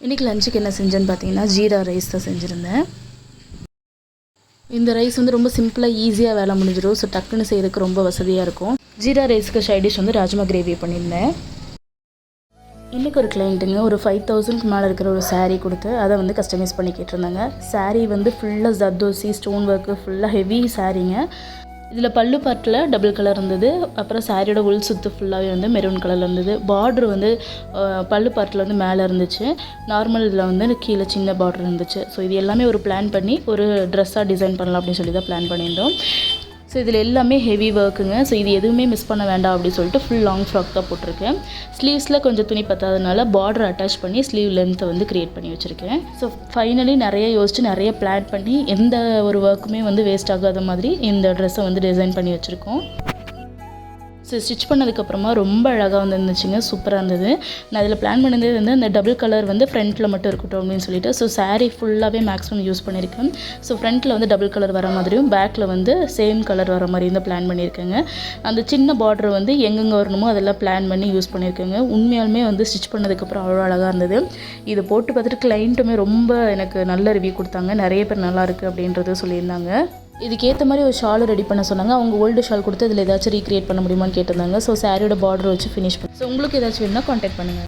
இன்றைக்கி லஞ்சுக்கு என்ன செஞ்சேன்னு பார்த்தீங்கன்னா ஜீரா ரைஸ் தான் செஞ்சுருந்தேன். இந்த ரைஸ் வந்து ரொம்ப சிம்பிளாக ஈஸியாக வேலை முடிஞ்சிடும். ஸோ டக்குன்னு செய்யறதுக்கு ரொம்ப வசதியாக இருக்கும். ஜீரா ரைஸ்க்கு சைட் டிஷ் வந்து ராஜ்மா கிரேவி பண்ணியிருந்தேன். இன்றைக்கி ஒரு கிளைண்ட்டுங்க ஒரு 5000க்கு மேலே இருக்கிற ஒரு saree கொடுத்து அதை வந்து கஸ்டமைஸ் பண்ணி கேட்டிருந்தாங்க. saree வந்து ஃபுல்லாக ஜர்தோசி ஸ்டோன் ஒர்க்கு ஃபுல்லாக ஹெவி சாரீங்க. இதில் பல்லு பார்ட்டில் டபுள் கலர் இருந்தது. அப்புறம் சாரியோட உள் சுற்று ஃபுல்லாகவே வந்து மெரூன் கலரில் இருந்தது. பார்ட்ரு வந்து பல்லு பார்ட்டில் வந்து மேலே இருந்துச்சு. நார்மல் இதில் வந்து கீழே சின்ன பார்டர் இருந்துச்சு. ஸோ இது எல்லாமே ஒரு பிளான் பண்ணி ஒரு ட்ரெஸ்ஸாக டிசைன் பண்ணலாம் அப்படின்னு சொல்லி தான் பிளான் பண்ணியிருந்தோம். ஸோ இதில் எல்லாமே ஹெவி ஒர்க்குங்க. ஸோ இது எதுவுமே மிஸ் பண்ண வேண்டாம் அப்படின்னு சொல்லிட்டு ஃபுல் லாங் ஃப்ராக் தான் போட்டிருக்கேன். ஸ்லீவ்ஸில் கொஞ்சம் துணி பத்தாதனால பார்டர் அட்டாச் பண்ணி ஸ்லீவ் லென்த்தை வந்து க்ரியேட் பண்ணி வச்சுருக்கேன். ஸோ ஃபைனலி நிறைய யோசிச்சு நிறைய பிளான் பண்ணி எந்த ஒரு ஒர்க்குமே வந்து வேஸ்ட் ஆகாத மாதிரி இந்த ட்ரெஸ்ஸை வந்து டிசைன் பண்ணி வச்சுருக்கோம். ஸோ ஸ்டிச் பண்ணதுக்கப்புறமா ரொம்ப அழகாக வந்துருந்துச்சுங்க. சூப்பராக இருந்தது. நான் இதில் பிளான் பண்ணதே வந்து அந்த டபுள் கலர் வந்து ஃப்ரண்ட்டில் மட்டும் இருக்கட்டும் அப்படின்னு சொல்லிட்டு ஸோ saree ஃபுல்லாகவே மேக்ஸிமம் யூஸ் பண்ணியிருக்கேன். ஸோ ஃப்ரண்ட்டில் வந்து டபுள் கலர் வர மாதிரியும் பேக்கில் வந்து சேம் கலர் வர மாதிரியும் தான் பிளான் பண்ணியிருக்கேங்க. அந்த சின்ன பார்டர் வந்து எங்கெங்கே வரணுமோ அதெல்லாம் பிளான் பண்ணி யூஸ் பண்ணியிருக்கேங்க. உண்மையாலுமே வந்து ஸ்டிச் பண்ணதுக்கப்புறம் அவ்வளோ அழகாக இருந்தது. இதை போட்டு பார்த்துட்டு கிளைண்ட்டுமே ரொம்ப எனக்கு நல்ல ரிவ்யூ கொடுத்தாங்க. நிறைய பேர் நல்லாயிருக்கு அப்படின்றது சொல்லியிருந்தாங்க. இதுக்கேற்ற மாதிரி ஒரு ஷால் ரெடி பண்ண சொன்னாங்க. அவங்க ஓல்டு ஷால் கொடுத்து இதில் ஏதாச்சும் ரீக்ரியேட் பண்ண முடியுமான்னு கேட்டிருந்தாங்க. ஸோ சாரியோட பார்டர் வச்சு ஃபினிஷ் பண்ணி. ஸோ உங்களுக்கு ஏதாச்சும் வேணும்னா கான்டாக்ட் பண்ணுங்கள்.